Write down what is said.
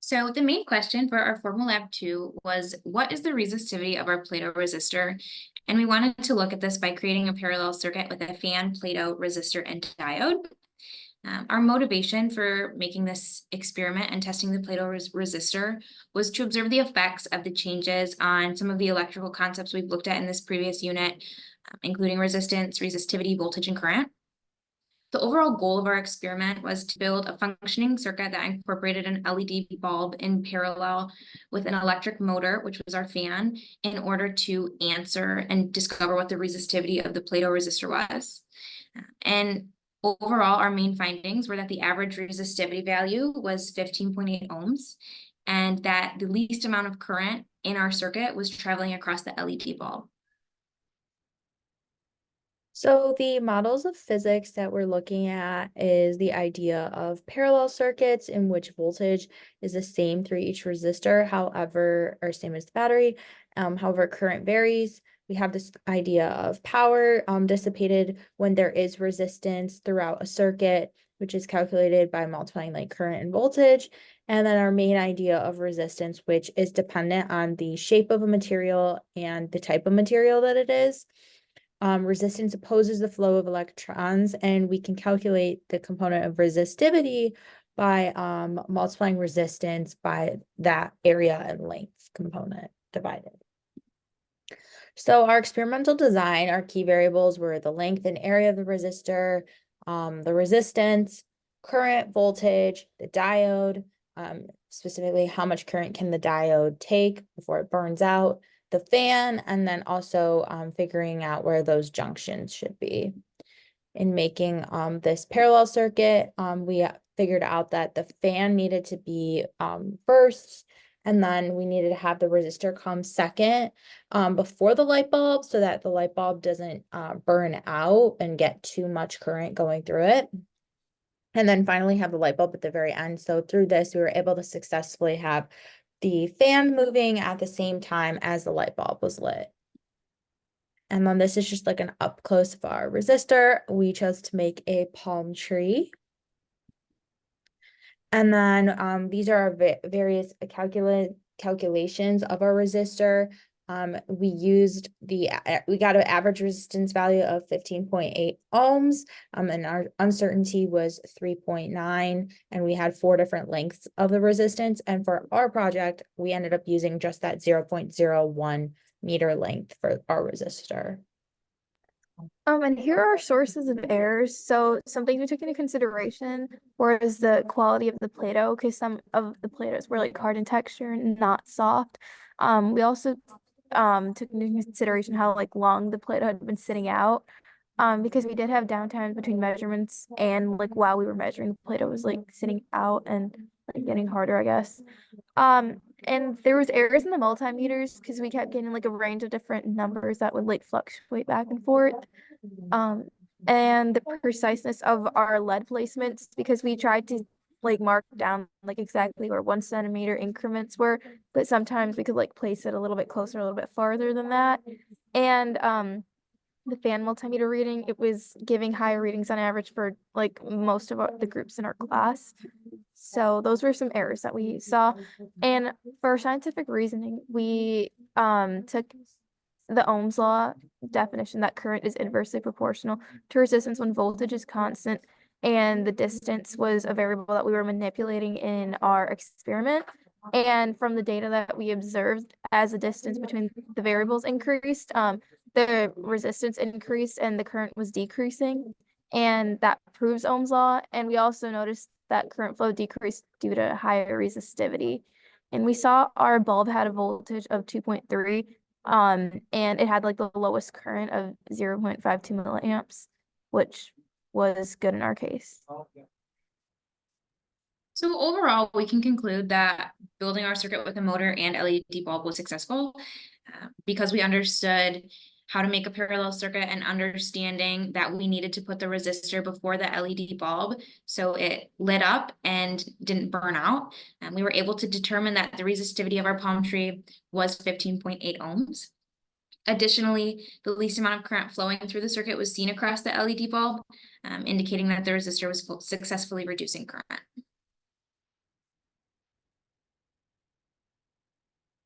So the main question for our Formal Lab 2 was, what is the resistivity of our Plato resistor? And we wanted to look at this by creating a parallel circuit with a fan, Plato, resistor, and diode. Our motivation for making this experiment and testing the Plato resistor was to observe the effects of the changes on some of the electrical concepts we've looked at in this previous unit, including resistance, resistivity, voltage, and current. The overall goal of our experiment was to build a functioning circuit that incorporated an LED bulb in parallel with an electric motor, which was our fan, in order to answer and discover what the resistivity of the Plato resistor was. And overall, our main findings were that the average resistivity value was 15.8 ohms, and that the least amount of current in our circuit was traveling across the LED bulb. So the models of physics that we're looking at is the idea of parallel circuits in which voltage is the same through each resistor, however, or same as the battery, however, current varies. We have this idea of power dissipated when there is resistance throughout a circuit, which is calculated by multiplying like current and voltage. And then our main idea of resistance, which is dependent on the shape of a material and the type of material that it is. Resistance opposes the flow of electrons, and we can calculate the component of resistivity by multiplying resistance by that area and length component divided. So our experimental design, our key variables were the length and area of the resistor, the resistance, current, voltage, the diode, specifically how much current can the diode take before it burns out, the fan, and then also figuring out where those junctions should be. In making this parallel circuit, we figured out that the fan needed to be first, and then we needed to have the resistor come second before the light bulb so that the light bulb doesn't burn out and get too much current going through it. And then finally have the light bulb at the very end. So through this, we were able to successfully have the fan moving at the same time as the light bulb was lit. And then this is just like an up close of our resistor. We chose to make a palm tree. And then these are our various calculations of our resistor. We got an average resistance value of 15.8 ohms, and our uncertainty was 3.9, and we had 4 different lengths of the resistance. And for our project, we ended up using just that 0.01 meter length for our resistor. And here are sources of errors. So something we took into consideration was the quality of the Play-Doh, because some of the Play-Dohs were like hard in texture and not soft. We also took into consideration how like long the Play-Doh had been sitting out. Because we did have downtime between measurements, and like while we were measuring, the Play-Doh was like sitting out and like getting harder, I guess. And there was errors in the multimeters because we kept getting like a range of different numbers that would like fluctuate back and forth. And the preciseness of our lead placements, because we tried to like mark down like exactly where 1 centimeter increments were, but sometimes we could like place it a little bit closer, a little bit farther than that. And the fan multimeter reading, it was giving higher readings on average for like most of the groups in our class. So those were some errors that we saw. And for scientific reasoning, we took the Ohm's law definition that current is inversely proportional to resistance when voltage is constant, and the distance was a variable that we were manipulating in our experiment. And from the data that we observed, as the distance between the variables increased, the resistance increased and the current was decreasing, and that proves Ohm's law. And we also noticed that current flow decreased due to higher resistivity. And we saw our bulb had a voltage of 2.3, and it had like the lowest current of 0.52 milliamps, which was good in our case. So overall, we can conclude that building our circuit with a motor and LED bulb was successful because we understood how to make a parallel circuit and understanding that we needed to put the resistor before the LED bulb so it lit up and didn't burn out. And we were able to determine that the resistivity of our palm tree was 15.8 ohms. Additionally, the least amount of current flowing through the circuit was seen across the LED bulb, indicating that the resistor was successfully reducing current.